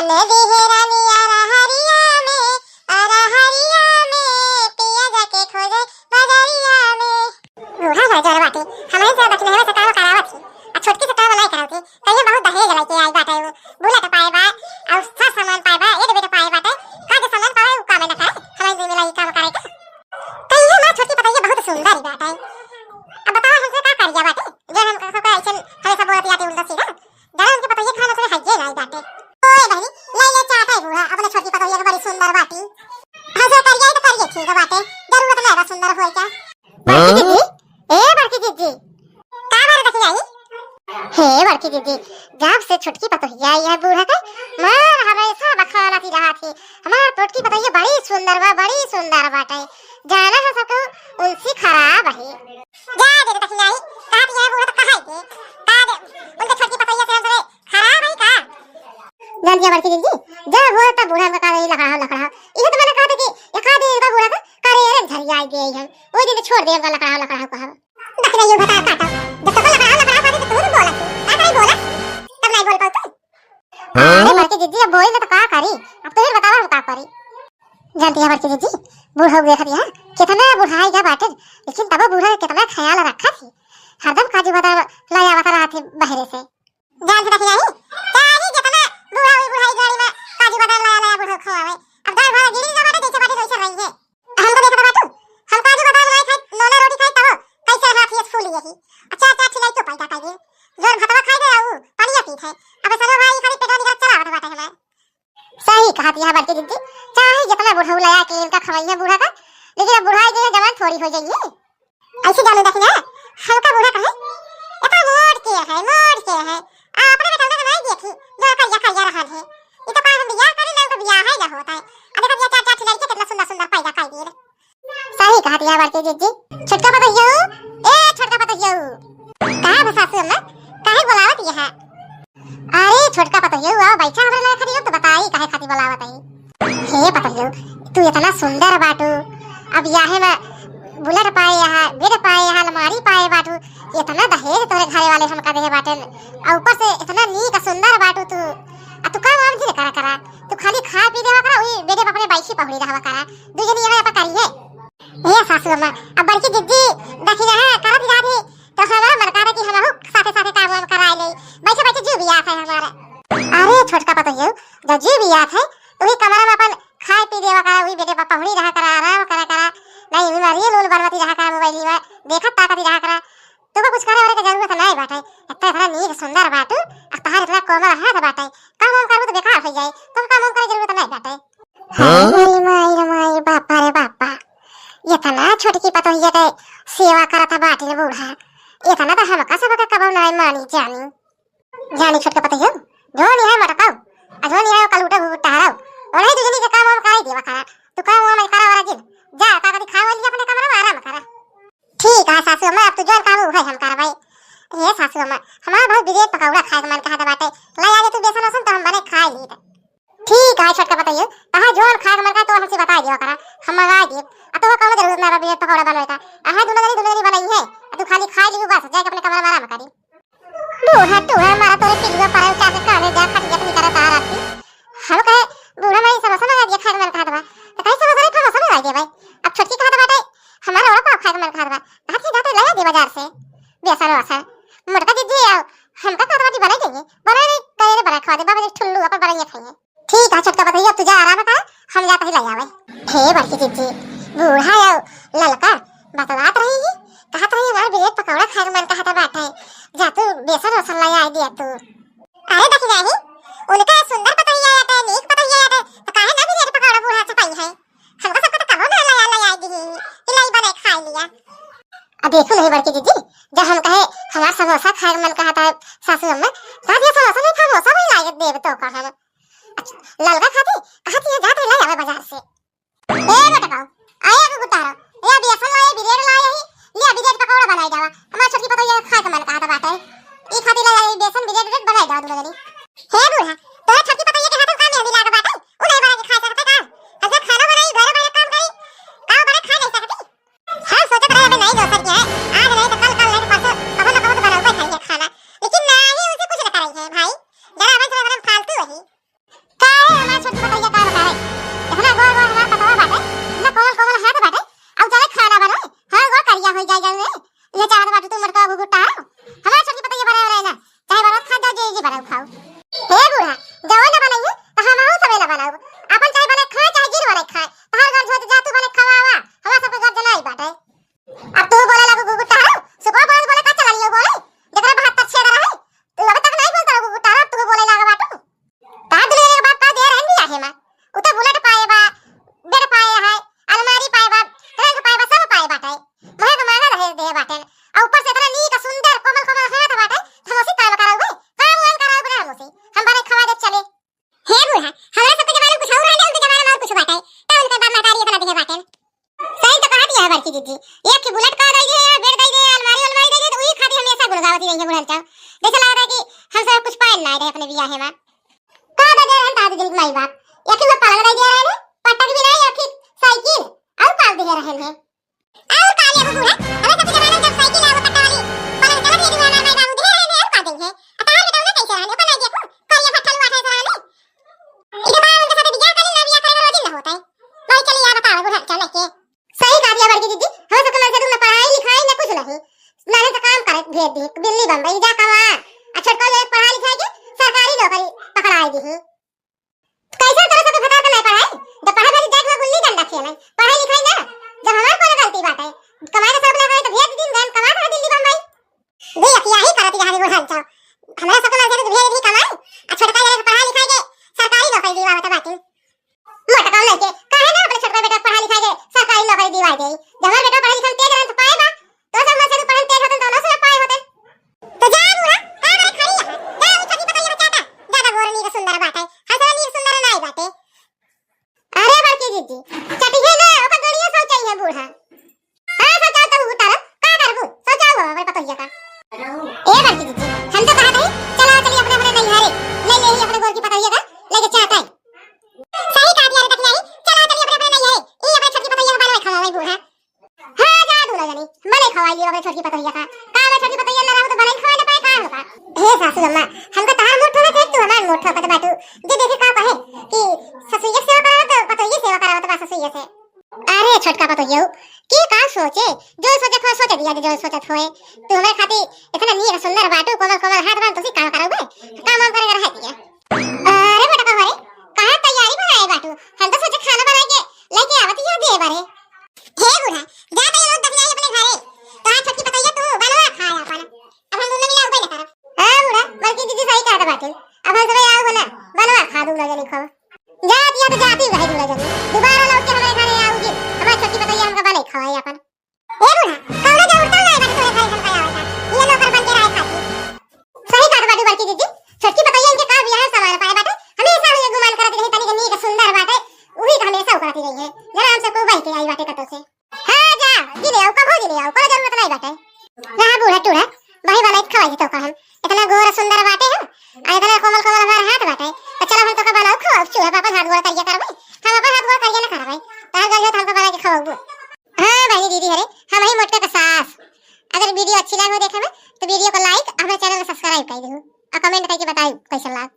बन दी है रानी अरहरिया में पिया जाके खोजे बजरिया में। बूढ़ा है जोर बाटे हमारे से दक्षिण में सताव करावत थी आ छोटकी सताव लाई करावत थी कहियो बहुत दहेज लाई के आई बाटे वो बुलेट पाए बा और सा सामान पाए बा एक बेटा पाए बाटे का के सामान पाए उ काम ना करे हमारे दिन में लाई काम करे के कहियो ना छोटकी पता ये बहुत सुंदर बाटे। अब बताओ हमसे का करिया बाटे जो हम सबका ऐसे हमें सब बोलत आती उल्टा सीधा जरा उनके पता ये खाना से हइये लाई बाटे। ओए बहनी ले ले चाहता है बूढ़ा अपने छोटकी पता ये बड़ी सुंदर बाटी हंसे करिए तो करिए ठीक है बाटे जरूरत नहीं है सुंदर होए क्या बड़की दीदी ए बड़की दीदी का बारे देखी आई हे बड़की दीदी जब से छोटकी पतोहिया आई है बूढ़ा का मार हमेशा बखानाती रहा थी हमार छोटकी पतोहिया बड़ी सुंदर बाटे जाना है सबको उनसे खराब है जा दे देखी आई का दिया बूढ़ा तो कहाई के का दे उनके छोटकी पतोहिया से हमसे खराब है का जान दिया बड़की दीदी जब हो तब बूढ़ा का नहीं लगा इसे तो मैंने कहा था कि ये का दे बूढ़ा का करे रे झरिया आई गई हम वो दिन छोड़ दे लगा कहा देखना ये बता काटा जब तक लगा पाते तो तू नहीं बोला का नहीं बोला तब नहीं बोल पाऊ तू अरे बड़की दीदी अब बोल ना तो का करी अब तो ये बताओ हम का करी जानती है बड़की दीदी बूढ़ा देख दिया कितना बुढ़ाई का बाटे लेकिन तब बूढ़ा कितना ख्याल रखा थी हरदम काजू बादाम लाया बता रहा थे बहरे से जान से देखी आई चाहे जितना बुढ़ाई गाड़ी में काजू बादाम लाया बूढ़ा खवावे अब दाल भात गिरी ना बाटे जैसे बाटे वैसे रही है हम तो देखा बाटू हम काजू बादाम लाई खाई लोना रोटी खाई तब कैसे हाथ ये फूल यही अच्छा खिलाई तो पैदा खाई जोर भातवा खाई दे आऊ पानी पीत है अब चलो भाई खाली पेट निकल चला बाटे हमारे सही कहा थी बड़की दीदी चाहे जितना बूढ़ा लाया कि इनका खवाइया बूढ़ा का लेकिन अब बुढ़ाई के जवान थोड़ी हो जाइए ऐसे जानो देखना हल्का बूढ़ा कहे इतना मोड़ के है अपने बेटा का नहीं देखी जो करिया रहा है ये तो का हम बियाह करे ना तो बियाह है ना होता है अबे कब ये चार लड़के कितना सुंदर पैदा खाई दिए सही कहा थी बड़की दीदी छोटका पतोहिया ए छोटका पतोहिया का बसासु अम्मा काहे बुलावत यहां अरे छोटका पतोहिया आओ बैठा हमरा लगे खड़ी हो तो बताई काहे खाती बुलावत है हे पतोहिया तू इतना सुंदर बाटू अब याहे में बुलेट पाए यहाँ बेड पाए यहाँ अलमारी पाए बाटू इतना दहेज तोरे घरे वाले हमका देहे बाटे और ऊपर से इतना नीक सुंदर बाटू तू काम वाम जी करा तू खाली खा पी देवा करा ओई बेटे अपने बाइसी पहुड़ी रहवा करा दुजनी यहां पर करिए ए सासू अम्मा अब बड़की दीदी देखी ना करत जाती तो हमारा मन करे कि हम साथे काम वाम कराए ले बैठे जी भी आत है हमारा अरे छोटका पतोहिया जब जी भी आत है तो ही कमरा में अपन खाए पी देवा करा ओई बेटे पहुड़ी रहा करा आराम करा नहीं बीमारी लोल बनवाती रहा करा मोबाइल में देखत ताकती रहा करा तो कुछ करे वाले की जरूरत नहीं बाटे इतना नीक सुंदर बाटू तहार इतना कोमल हाथ बाटे काम करू तो बेकार हो जाए तो काम करे जरूरत नहीं बाटे हां माई बापा रे बापा इतना छोटकी पतोहिया के सेवा करता बाटे रे बूढ़ा इतना तो हमका सबका कबो नहीं मानी जानी छोटका पतोहिया जो नहीं है मटकाओ जो नहीं है कल उठे उठाओ और ही दुजनी के काम कराई देवा करा तू काम में करा वाला जिन जा ताकि खाओ लिया अपने कमरा में आराम करा ठीक है सासू अम्मा अब तो जो काम है हम करवाई ये सासू अम्मा हमारा बहुत बिरेट पकौड़ा खाए के मन कहता बाटे लाई आजे तू बेसन ओसन तो हम बने खा ली ठीक है छोटका बताइए कहां जोन खाए के मन का तो हमसे बता दियो करा हम मंगा दे अब तो कोनो जरूरत ना बिरेट पकौड़ा बनवाए का आहा दुनगरी बनाई है तू खाली खा ली बस जाके अपने कमरा में आराम करी बूढ़ा तू हमारा तोरे पिलुआ पर उठा के काने जा खटिया अपनी तरह तार आती हम कहे बूढ़ा नहीं समझ ना ये खाए के मन कहता बा तो कैसे समझ रहे समझ ना दे भाई अब छोटकी कहता बाटे हमारा और पाव खाए के मन कहता बा हाथ जाते ले दे बाजार से बेसन वसन मोटका दीदी आओ हमका कहता बाटी बना देंगे बना नहीं करे बना खवा दे बाबा ठुल्लू अपन बनाइए खाइए ठीक है छोटका बताइए अब तुझे आराम का हम जाते ही ले आवे हे बड़की दीदी बूढ़ा आओ ललका बतलात रही है कहता है हमारे बिरेट पकौड़ा खाए के मन कहता बाटे जा तू बेसन वसन ले आ दिया तू अरे देखी नहीं उनका सुंदर पतोहिया आते नीक पतोहिया आते तो काहे ना बिरेट पकौड़ा बूढ़ा से पाई है हमका सबका तो कबो ना लाया दी इलाई बना खा लिया अब देखो नहीं बड़की दीदी जब हम कहे हमारा समोसा खाए मन कहता है सासू अम्मा साथ ये समोसा नहीं समोसा भी लाए देव तो का हम ललका खाती कहती है जाते ले आवे बाजार से ए बेटा आया को गुटारो या बेसन लाए बिरेड लाए ही ले बिरेड पकौड़ा बनाई जावा हमारा छोटी पतोहिया खाए के मन कहता बाटे ई खाती ले बेसन बिरेड बनाई जावा दुगनी हे बूढ़ा तोरा छोटी पतोहिया के हाथ काम में भी लागा बाटे उ नहीं बना के खा सकते का अगर खाना बनाई घर बड़ा काम करी का बड़ा खा नहीं सकती हां सोचत रहे अबे नहीं हो सकती है आज नहीं तो कल नहीं तो परसों कब ना कब तो बनाऊंगा खाएंगे खाना लेकिन ना ही उसे कुछ न करेंगे भाई जरा मन से फालतू वही का हमार छोटकी पतैया का बता रही इतना गोर गोर हमार पतवा बाटे इतना कोमल कोमल हाथ बाटे अब जरा खाना बनाए हां गोर करिया हो जाए जाने ये चाहत बाटे तू मरका गुगुटा हमार छोटकी पतैया बना रहे ना चाहे बरात खा जाओ जे बनाओ खाओ हे बूढ़ा जवन ना बनाइए तो हम आऊ सबे ना बनाओ अपन चाहे बने खाए चाहे गिर बने खाए तहार घर झोत जा तू बने खवावा हमरा सब घर जनाई बाटे अब तू बोले लागो गुगुटा सुबह बोले का चला लियो बोले जकरा 72 छेद रहे तू अबे तक नहीं बोलता गुगुटा तू बोले लागो बाटू का दिले के बात का दे रहन भी आहे मां उता बुलेट पाए बा बेड पाए है अलमारी पाए बा रंग पाए बा सब पाए बाटे मोहे के मांगा रहे दे बाटे और ऊपर से इतना नी का सुंदर कोमल कोमल हाथ बाटे हम उसी काम कराओगे काम वान कराओगे ना हम उसी हम बने खवा दे चले हे बूढ़ा हमरा सब के जमाने कुछ और रहने उनके जमाने में और कुछ बाटे तो उनके बाप महतारी इतना दिखे बाटे सही तो कहा दिया है बड़की दीदी एक की बुलेट का दे दे बेड दे दे अलमारी दे दे तो वही खाती हमेशा गुड़गावती रही है बुढ़ा चाव जैसा लग रहा है कि हम सब कुछ पाए ना रहे अपने बियाह में का दे दे रहन दादी दिन माई बाप या कि मैं पालन दे दे रहे पटक भी नहीं या कि साइकिल और पाल दे रहे हैं और का ले बूढ़ा हमें सब जमाने जब साइकिल आवे पट्टा वाली पालन चला दे दीवाना माई बाबू दे रहे हैं और का देंगे अतार बेटा उन्हें कैसे रहने को ना देखो करिया फट्टा लुआ है रहने इधर बार उनके साथ बियाह करी ना बियाह करे रोज ना होता है भाई चलिए यार बताओ बुढ़ा चल के सही कहा दिया बड़की दीदी हम सब के मन से तुमने पढ़ाई लिखाई ना कुछ नहीं नाले से काम करे भेज दी दिल्ली बम्बई जा कमा अच्छा कल एक पढ़ाई लिखाई के सरकारी नौकरी पकड़ाई दी कैसे तरह से बता के नहीं पढ़ाई जब पढ़ाई वाली देख लो गुल्ली डंडा खेले पढ़ाई लिखाई ना जब हमारे को गलती बात है कमाए सब लगाए तो भेज दिन गए कमा था दिल्ली बम्बई दे अकिया ही करती है वो हाल चाल हमारा सब के मन से भेज दी कमाए अच्छा छोटा जरा पढ़ाई लिखाई के सरकारी नौकरी दिवा बता बाकी मोटा काम लेके काहे ना अपने छोटा बेटा पढ़ाई लिखाई के सरकारी नौकरी दिवा दे जब हमारा बेटा पढ़ाई लिखाई तेज रहन तो पाएगा तो सब मन से पढ़न तेज होतन तो ना से पाए होतन तो जा बुआ का नहीं खड़ी है जा वो छोटी पतैया बचाता ज्यादा गोरनी का सुंदर बात है हसनी सुंदर नहीं बाटे अरे बड़की दीदी चटी है ना ओका गड़िया सो चाहिए बूढ़ा हां सो चाहता हूं उतार का करबू सो चाहो हमारे पतैया का ए बड़की दीदी हम तो कहा था चला चलिए अपने अपने नहीं हारे ले ले ही अपने गोर की पतैया का लेके चाहता है सही कहा दिया रे तकिया चला चलिए अपने अपने नहीं हारे ई अपने छोटी पतैया का बाल खवावे बूढ़ा हां जा दूला जनी मले खवाई लियो अपने छोटी पतैया का मैं छोटी पतैया ना रहू तो बने खवा ना पाए का होगा हे सासू अम्मा हमको तार मोठ होवे थे तू हमार मोठ होवे बाटू दे देखे का कहे कि ससुइया सेवा कराओ तो पतैया सेवा कराओ तो ससुइया से अरे छोटका पतैया की का सोचे जो सोचे खो सोचे दिया जो सोचत होए तू हमारे खाती इतना नी सुंदर बाटू कोमल कोमल हाथ बांध तो सी काम कराओगे काम करेगा रह दिया अरे बेटा का भाई कहां तैयारी बनाए बाटू हम तो सोचे खाना बना के लेके आवत ही दे बारे हे बूढ़ा जा तो लोग दफनाई अपने घरे तो आज छोटी पतैया तू बनवा खाया अपन अब हम दोनों मिला उबे कर हां बूढ़ा बल्कि दीदी सही कहता बाटे अब हम सब आओ बना बनवा खा दूंगा जनी खाओ जा दिया तो जाती भाई दूंगा जनी दोबारा लौट के हमारे घरे आओगी हमारी छोटी पतैया हमका बने खवाई अपन हे बूढ़ा कौन जा उठता नहीं बाटे तो खाई हम खाया होता ये नौकर बन के रहे खाती सही कहता बाटे बल्कि दीदी छोटी पतैया इनके का बियाह सामान पाए बाटे हमेशा ये गुमान करती रही तनी नी का सुंदर बाटे वही का हमेशा उकराती रही है जरा हमसे को भाई के आई बाटे कतो से हां जा दिले आओ कब दिले आओ कोई जरूरत नहीं बाटे रहा बूढ़ा टूढ़ा भाई वाला खवाई तो का हम इतना गोरा सुंदर बाटे है आ इतना कोमल कोमल हमारा हाथ बाटे तो चलो हम तो का बनाओ खाओ चूहा पापा हाथ गोरा करिए करबे हम अपन हाथ गोरा करिए ना करबे तार गयो तो हमको बना के खवाओ हां भाई दीदी अरे हम ही मोटका का सास अगर वीडियो अच्छी लगे देखे में तो वीडियो को लाइक हमारे चैनल को सब्सक्राइब कर दो और कमेंट करके बताइए कैसा लगा।